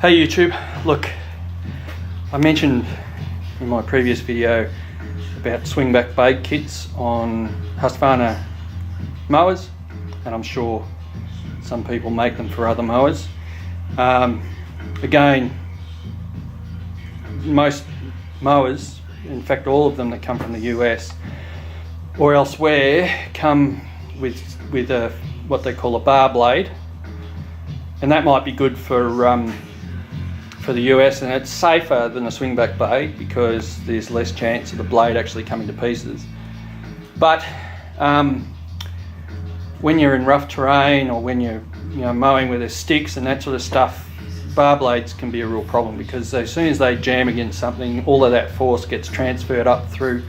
Hey YouTube, look, I mentioned in my previous video about swingback blade kits on Husqvarna mowers, and I'm sure some people make them for other mowers. Again, most mowers, in fact all of them that come from the US or elsewhere, come with what they call a bar blade, and that might be good for the US, and it's safer than a swingback blade because there's less chance of the blade actually coming to pieces. But when you're in rough terrain or when you're mowing with the sticks and that sort of stuff, bar blades can be a real problem because as soon as they jam against something, all of that force gets transferred up through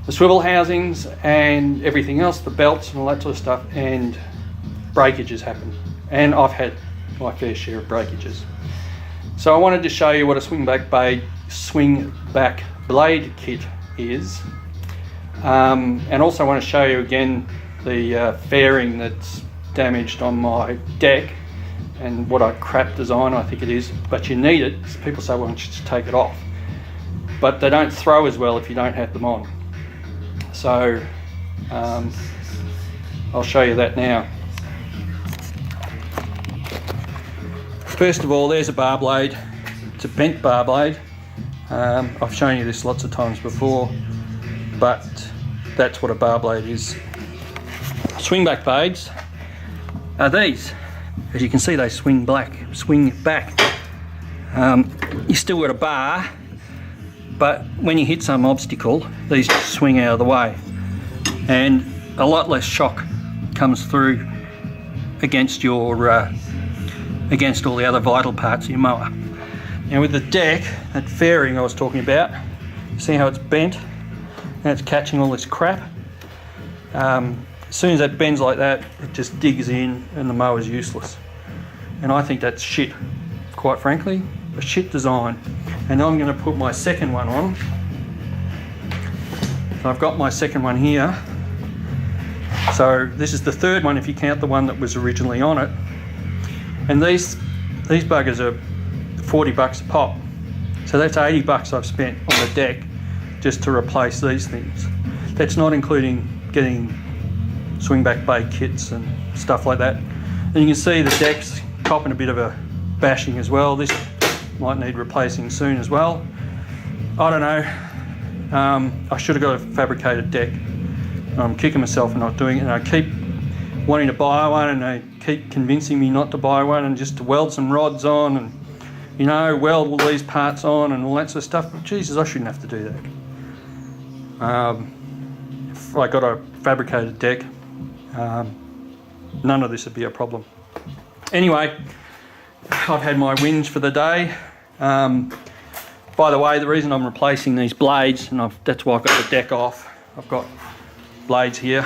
the swivel housings and everything else, the belts and all that sort of stuff, and breakages happen. And I've had my fair share of breakages. So I wanted to show you what a swingback blade kit is, and also want to show you again the fairing that's damaged on my deck, and what a crap design I think it is, but you need it. People say, well, why don't you just take it off? But they don't throw as well if you don't have them on. So I'll show you that now. First of all, there's a bar blade. It's a bent bar blade. I've shown you this lots of times before, but that's what a bar blade is. Swingback blades are these. As you can see, they swing back. You still got a bar, but when you hit some obstacle, these just swing out of the way, and a lot less shock comes through against your against all the other vital parts of your mower. Now with the deck, that fairing I was talking about, see how it's bent and it's catching all this crap? As soon as that bends like that, it just digs in and the mower's useless. And I think that's shit, quite frankly, a shit design. And I'm going to put my second one on. So I've got my second one here. So this is the third one if you count the one that was originally on it. And these buggers are 40 bucks a pop. So that's 80 bucks I've spent on the deck just to replace these things. That's not including getting swingback blade kits and stuff like that. And you can see the deck's copping a bit of a bashing as well. This might need replacing soon as well. I don't know. I should have got a fabricated deck. I'm kicking myself for not doing it, and I keep wanting to buy one, and they keep convincing me not to buy one and just to weld some rods on and weld all these parts on and all that sort of stuff. But Jesus, I shouldn't have to do that. If I got a fabricated deck, none of this would be a problem. Anyway, I've had my whinge for the day. By the way, the reason I'm replacing these blades, and that's why I've got the deck off, I've got blades here,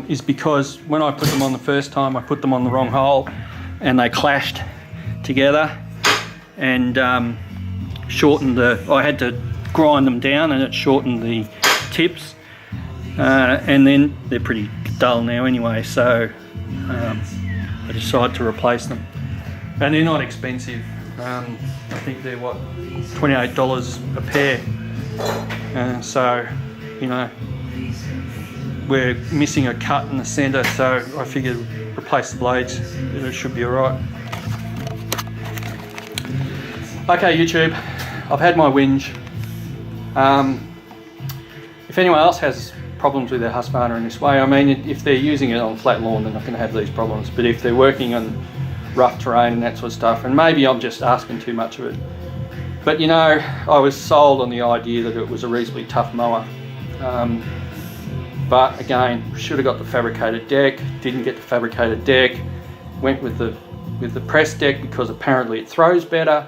is because when I put them on the first time, I put them on the wrong hole and they clashed together and shortened I had to grind them down and it shortened the tips, and then they're pretty dull now anyway, so I decided to replace them. And they're not expensive. I think they're what, $28 a pair. So we're missing a cut in the centre, so I figured replace the blades, it should be alright. Okay YouTube, I've had my whinge. If anyone else has problems with their Husqvarna in this way, I mean, if they're using it on flat lawn, they're not going to have these problems, but if they're working on rough terrain and that sort of stuff, and maybe I'm just asking too much of it, but I was sold on the idea that it was a reasonably tough mower. But again, should have got the fabricated deck, didn't get the fabricated deck, went with the press deck because apparently it throws better,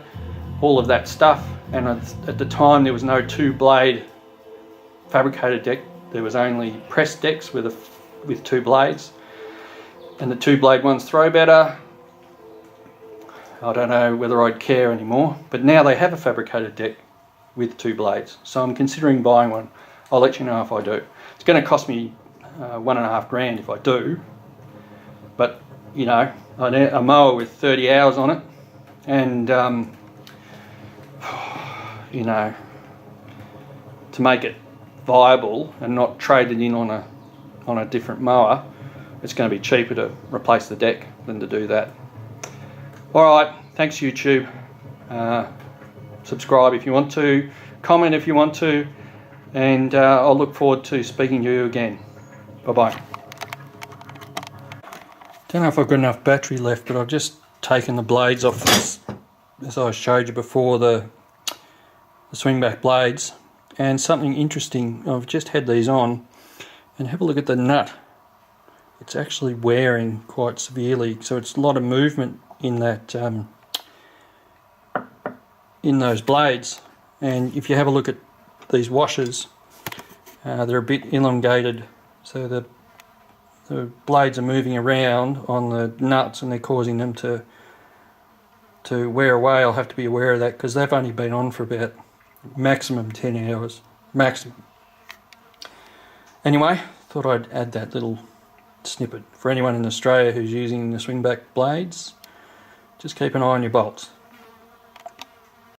all of that stuff. And at the time there was no 2-blade fabricated deck, there was only press decks with 2 blades, and the 2-blade ones throw better. I don't know whether I'd care anymore, but now they have a fabricated deck with 2 blades. So I'm considering buying one. I'll let you know if I do. It's going to cost me $1.5 grand if I do. But, you know, a mower with 30 hours on it, and, you know, to make it viable and not trade it in on a different mower, it's going to be cheaper to replace the deck than to do that. Alright, thanks YouTube. Subscribe if you want to, comment if you want to, and I'll look forward to speaking to you again. Bye bye. Don't know if I've got enough battery left, but I've just taken the blades off this, as I showed you before, the swing back blades. And something interesting, I've just had these on, and have a look at the nut. It's actually wearing quite severely, so it's a lot of movement in that in those blades. And if you have a look at these washers, they're a bit elongated, so the blades are moving around on the nuts and they're causing them to wear away. I'll have to be aware of that because they've only been on for about maximum 10 hours, maximum. Anyway, thought I'd add that little snippet. For anyone in Australia who's using the swing back blades, just keep an eye on your bolts.